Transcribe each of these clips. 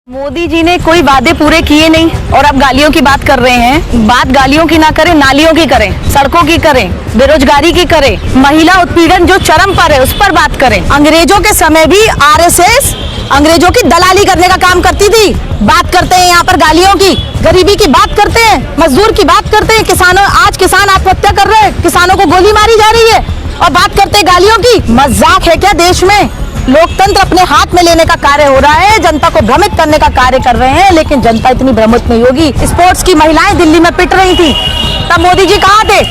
मोदी जी ने कोई वादे पूरे किए नहीं और अब गालियों की बात कर रहे हैं। बात गालियों की ना करें, नालियों की करें, सड़कों की करें, बेरोजगारी की करें, महिला उत्पीड़न जो चरम पर है उस पर बात करें। अंग्रेजों के समय भी आरएसएस अंग्रेजों की दलाली करने का काम करती थी। बात करते हैं यहाँ पर गालियों की, गरीबी की बात करते हैं, मजदूर की बात करते हैं, किसानों आज किसान आत्महत्या कर रहे हैं, किसानों को गोली मारी जा रही है और बात करते हैं गालियों की। मजाक है क्या देश में? लोकतंत्र अपने हाथ में लेने का कार्य हो रहा है, जनता को भ्रमित करने का कार्य कर रहे हैं, लेकिन जनता इतनी भ्रमित नहीं होगी। स्पोर्ट्स की महिलाएं दिल्ली में पिट रही थी, तब मोदी जी कहाँ थे?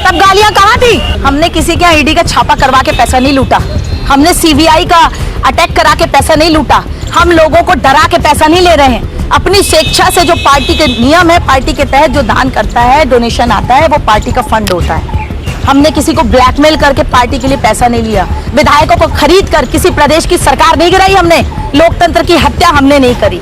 तब गालियां कहाँ थी? हमने किसी के यहाँ ईडी का छापा करवा के पैसा नहीं लूटा, हमने सीबीआई का अटैक करा के पैसा नहीं लूटा, हम लोगों को डरा के पैसा नहीं ले रहे हैं। अपनी स्वेच्छा से जो पार्टी के नियम है, पार्टी के तहत जो दान करता है, डोनेशन आता है, वो पार्टी का फंड होता है। हमने किसी को ब्लैकमेल करके पार्टी के लिए पैसा नहीं लिया, विधायकों को खरीद कर किसी प्रदेश की सरकार नहीं गिराई हमने, लोकतंत्र की हत्या हमने नहीं करी।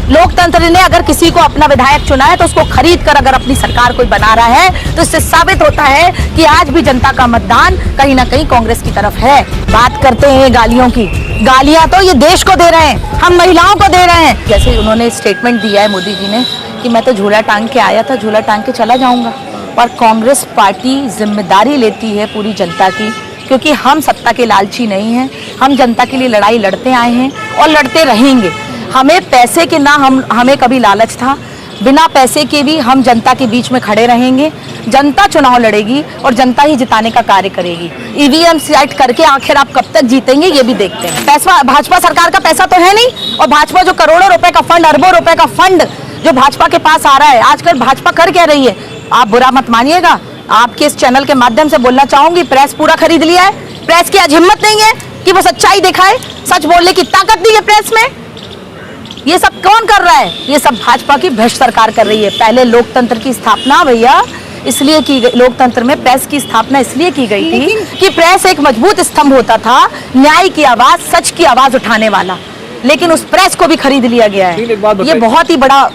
लोकतंत्र ने अगर किसी को अपना विधायक चुना है तो उसको खरीद कर अगर अपनी सरकार कोई बना रहा है तो इससे साबित होता है कि आज भी जनता का मतदान कहीं ना कहीं कांग्रेस की तरफ है। बात करते हैं गालियों की, गालियां तो ये देश को दे रहे हैं, हम महिलाओं को दे रहे हैं। जैसे उन्होंने स्टेटमेंट दिया है मोदी जी ने कि मैं तो झूला टांग के आया था, झूला टांग के चला जाऊंगा। और कांग्रेस पार्टी जिम्मेदारी लेती है पूरी जनता की, क्योंकि हम सत्ता के लालची नहीं हैं, हम जनता के लिए लड़ाई लड़ते आए हैं और लड़ते रहेंगे। हमें पैसे के ना हमें कभी लालच था, बिना पैसे के भी हम जनता के बीच में खड़े रहेंगे। जनता चुनाव लड़ेगी और जनता ही जिताने का कार्य करेगी। ईवीएम सेट करके आखिर आप कब तक जीतेंगे ये भी देखते हैं। पैसा भाजपा सरकार का पैसा तो है नहीं, और भाजपा जो करोड़ों रुपए का फंड, अरबों रुपए का फंड जो भाजपा के पास आ रहा है, आजकल भाजपा कर क्या रही है? आप बुरा मत मानिएगा, आपके इस चैनल के माध्यम से बोलना चाहूंगी, प्रेस पूरा खरीद लिया है। प्रेस की आज हिम्मत नहीं है कि वो सच्चाई दिखाए, सच बोलने की ताकत नहीं है प्रेस में। ये सब कौन कर रहा है? ये सब भाजपा की भ्रष्ट सरकार कर रही है। पहले लोकतंत्र की स्थापना भैया इसलिए की गई, लोकतंत्र में प्रेस की स्थापना इसलिए की गई थी कि प्रेस एक मजबूत स्तंभ होता था, न्याय की आवाज, सच की आवाज उठाने वाला। लेकिन उस प्रेस को भी खरीद लिया गया है। ये बहुत ही बड़ा,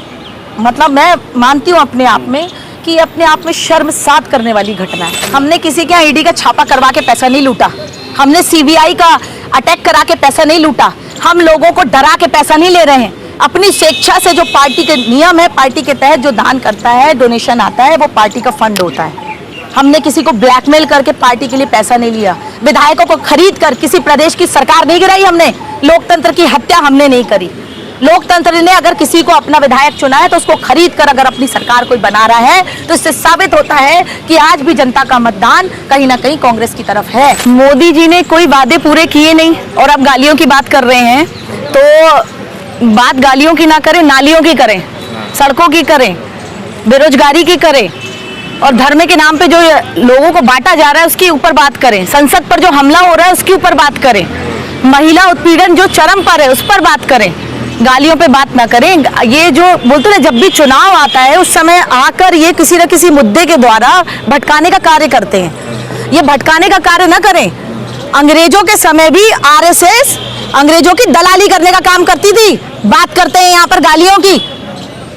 मतलब मैं मानती हूँ अपने आप में कि अपने आप में शर्मसार करने वाली घटना है। हमने किसी के यहाँ ईडी का छापा करवा के पैसा नहीं लूटा, हमने सीबीआई का अटैक करा के पैसा नहीं लूटा, हम लोगों को डरा के पैसा नहीं ले रहे हैं। अपनी स्वेच्छा से जो पार्टी के नियम है, पार्टी के तहत जो दान करता है, डोनेशन आता है, वो पार्टी का फंड होता है। हमने किसी को ब्लैकमेल करके पार्टी के लिए पैसा नहीं लिया, विधायकों को खरीद कर किसी प्रदेश की सरकार नहीं गिराई हमने, लोकतंत्र की हत्या हमने नहीं करी। लोकतंत्र ने अगर किसी को अपना विधायक चुना है तो उसको खरीद कर अगर अपनी सरकार कोई बना रहा है तो इससे साबित होता है कि आज भी जनता का मतदान कहीं ना कहीं कांग्रेस की तरफ है। मोदी जी ने कोई वादे पूरे किए नहीं और अब गालियों की बात कर रहे हैं, तो बात गालियों की ना करें, नालियों की करें, सड़कों की करें, बेरोजगारी की करें और धर्म के नाम पे जो लोगों को बांटा जा रहा है उसके ऊपर बात करें, संसद पर जो हमला हो रहा है उसके ऊपर बात करें, महिला उत्पीड़न जो चरम पर है उस पर बात करें, गालियों पे बात ना करें। ये जो बोलते हैं जब भी चुनाव आता है उस समय आकर ये किसी न किसी मुद्दे के द्वारा भटकाने का कार्य करते हैं। ये भटकाने का कार्य ना करें। अंग्रेजों के समय भी आरएसएस अंग्रेजों की दलाली करने का काम करती थी। बात करते हैं यहाँ पर गालियों की,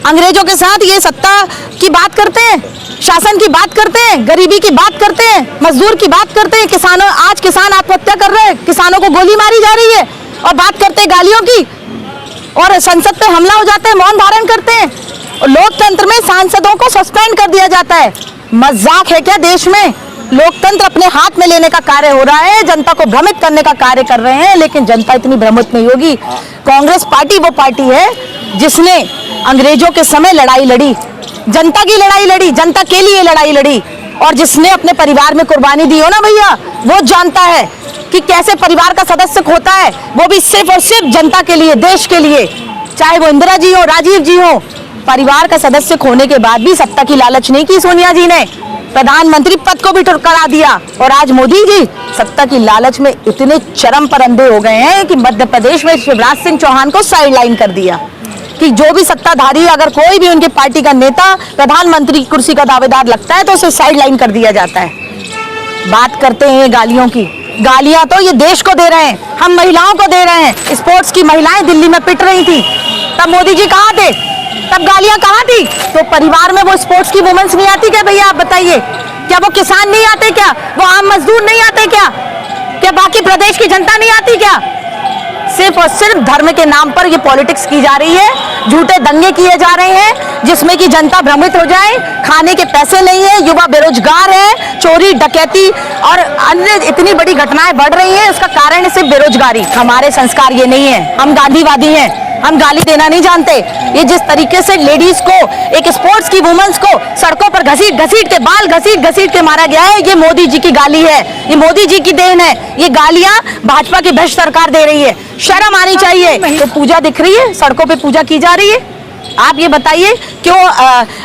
अंग्रेजों के साथ ये सत्ता की बात करते हैं, शासन की बात करते हैं, गरीबी की बात करते हैं, मजदूर की बात करते हैं, किसानों आज किसान आत्महत्या कर रहे हैं, किसानों को गोली मारी जा रही है और बात करते हैं गालियों की, और संसद पे हमला हो जाता है, मौन धारण करते हैं और लोकतंत्र में सांसदों को सस्पेंड कर दिया जाता है। मजाक है क्या देश में? लोकतंत्र अपने हाथ में लेने का कार्य हो रहा है, जनता को भ्रमित करने का कार्य कर रहे हैं, लेकिन जनता इतनी भ्रमित नहीं होगी। कांग्रेस पार्टी वो पार्टी है जिसने अंग्रेजों के समय लड़ाई लड़ी, जनता की लड़ाई लड़ी, जनता के लिए लड़ाई लड़ी, और जिसने अपने परिवार में कुर्बानी दी हो ना भैया, वो जानता है कि कैसे परिवार का सदस्य खोता है, वो भी सिर्फ और सिर्फ जनता के लिए, देश के लिए। चाहे वो इंदिरा जी हो, राजीव जी हो, परिवार का सदस्य खोने के बाद भी सत्ता की लालच नहीं की सोनिया जी ने, प्रधानमंत्री पद को भी ठुकरा दिया। और आज मोदी जी सत्ता की लालच में इतने चरम पर अंधे हो गए हैं कि मध्य प्रदेश में शिवराज सिंह चौहान को साइडलाइन कर दिया कि जो भी सत्ताधारी, अगर कोई भी उनकी पार्टी का नेता प्रधानमंत्री की कुर्सी का दावेदार लगता है तो उसे साइडलाइन कर दिया जाता है। बात करते हैं गालियों की, गालियां तो ये देश को दे रहे हैं, हम महिलाओं को दे रहे हैं। स्पोर्ट्स की महिलाएं दिल्ली में पिट रही थी, तब मोदी जी कहाँ थे? तब गालियां कहाँ थी? तो परिवार में वो स्पोर्ट्स की वुमेन्स नहीं आती क्या भैया? आप बताइए, क्या वो किसान नहीं आते क्या? वो आम मजदूर नहीं आते क्या? क्या बाकी प्रदेश की जनता नहीं आती क्या? सिर्फ और सिर्फ धर्म के नाम पर ये पॉलिटिक्स की जा रही है। झूठे दंगे किए जा रहे हैं जिसमें कि जनता भ्रमित हो जाए। खाने के पैसे नहीं है, युवा बेरोजगार है, चोरी डकैती और अन्य इतनी बड़ी घटनाएं बढ़ रही हैं। उसका कारण है सिर्फ बेरोजगारी। हमारे संस्कार ये नहीं है, हम गांधीवादी हैं, हम गाली देना नहीं जानते। ये जिस तरीके से लेडीज को, एक स्पोर्ट्स की वुमेन्स को सड़कों पर घसीट घसीट के, बाल घसीट घसीट के मारा गया है, ये मोदी जी की गाली है, ये मोदी जी की देन है। ये गालियां भाजपा की भ्रष्ट सरकार दे रही है। शर्म आनी चाहिए। तो पूजा दिख रही है, सड़कों पे पूजा की जा रही है। आप ये बताइए क्यों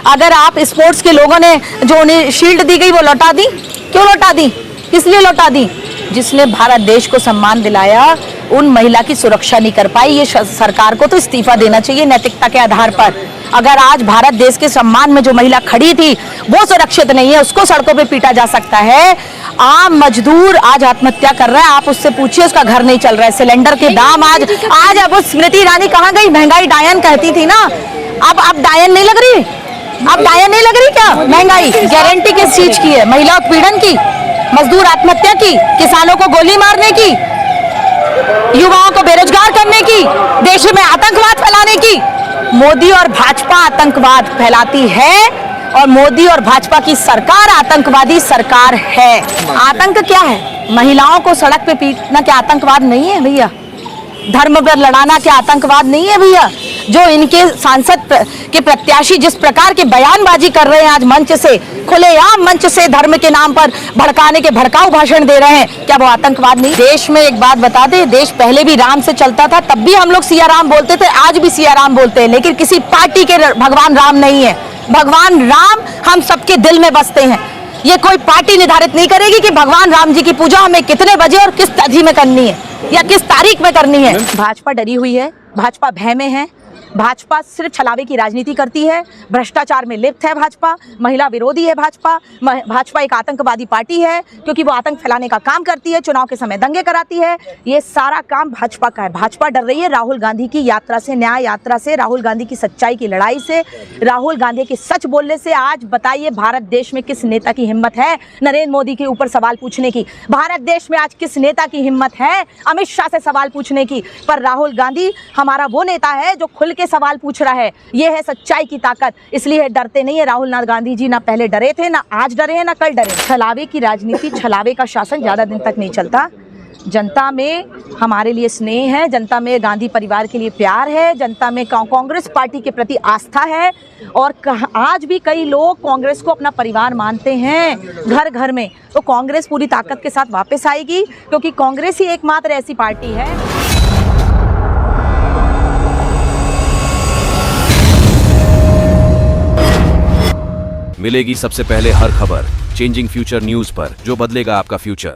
अगर आप स्पोर्ट्स के लोगों ने जो उन्हें शील्ड दी गई वो लौटा दी, क्यों लौटा दी, किस लिए लौटा दी? जिसने भारत देश को सम्मान दिलाया उन महिला की सुरक्षा नहीं कर पाई। ये सरकार को तो इस्तीफा देना चाहिए नैतिकता के आधार पर। अगर आज भारत देश के सम्मान में जो महिला खड़ी थी वो सुरक्षित नहीं है, उसको सड़कों पे पीटा जा सकता है। आम मजदूर आज आत्महत्या कर रहा है, आप उससे पूछिए, उसका घर नहीं चल रहा है। सिलेंडर के दाम आज अब वो स्मृति ईरानी कहाँ गई? महंगाई डायन कहती थी ना, अब डायन नहीं लग रही, अब डायन नहीं लग रही क्या? महंगाई गारंटी किस चीज की है? महिला उत्पीड़न की, मजदूर आत्महत्या की, किसानों को गोली मारने की, युवाओं को बेरोजगार करने की, देश में आतंकवाद फैलाने की। मोदी और भाजपा आतंकवाद फैलाती है और मोदी और भाजपा की सरकार आतंकवादी सरकार है। आतंक क्या है? महिलाओं को सड़क पे पीटना क्या आतंकवाद नहीं है भैया? धर्म पर लड़ाना क्या आतंकवाद नहीं है भैया? जो इनके सांसद के प्रत्याशी जिस प्रकार के बयानबाजी कर रहे हैं आज मंच से, खुलेआम मंच से धर्म के नाम पर भड़काने के भड़काऊ भाषण दे रहे हैं, क्या वो आतंकवाद नहीं? देश में एक बात बता दे, देश पहले भी राम से चलता था, तब भी हम लोग सिया राम बोलते थे, आज भी सिया राम बोलते हैं, लेकिन किसी पार्टी के भगवान राम नहीं है। भगवान राम हम सबके दिल में बसते हैं। ये कोई पार्टी निर्धारित नहीं करेगी कि भगवान राम जी की पूजा हमें कितने बजे और किस तिथि में करनी है या किस तारीख में करनी है। भाजपा डरी हुई है, भाजपा भय में है, भाजपा सिर्फ छलावे की राजनीति करती है, भ्रष्टाचार में लिप्त है भाजपा, महिला विरोधी है भाजपा, भाजपा एक आतंकवादी पार्टी है क्योंकि वो आतंक फैलाने का काम करती है, चुनाव के समय दंगे कराती है। ये सारा काम भाजपा का है। भाजपा डर रही है राहुल गांधी की यात्रा से, न्याय यात्रा से, राहुल गांधी की सच्चाई की लड़ाई से, राहुल गांधी के सच बोलने से। आज बताइए भारत देश में किस नेता की हिम्मत है नरेंद्र मोदी के ऊपर सवाल पूछने की? भारत देश में आज किस नेता की हिम्मत है अमित शाह से सवाल पूछने की? पर राहुल गांधी हमारा वो नेता है जो खुल के सवाल पूछ रहा है। ये है सच्चाई की ताकत, इसलिए डरते नहीं है राहुल ना गांधी जी, ना पहले डरे थे, ना आज डरे हैं, ना कल डरे। छलावे की राजनीति, छलावे का शासन ज्यादा दिन तक नहीं चलता। जनता में हमारे लिए स्नेह है, जनता में गांधी परिवार के लिए प्यार है, जनता में कांग्रेस पार्टी के प्रति आस्था है और आज भी कई लोग कांग्रेस को अपना परिवार मानते हैं घर घर में। तो कांग्रेस पूरी ताकत के साथ वापस आएगी क्योंकि कांग्रेस ही एकमात्र ऐसी पार्टी है। मिलेगी सबसे पहले हर खबर चेंजिंग फ्यूचर न्यूज पर, जो बदलेगा आपका फ्यूचर।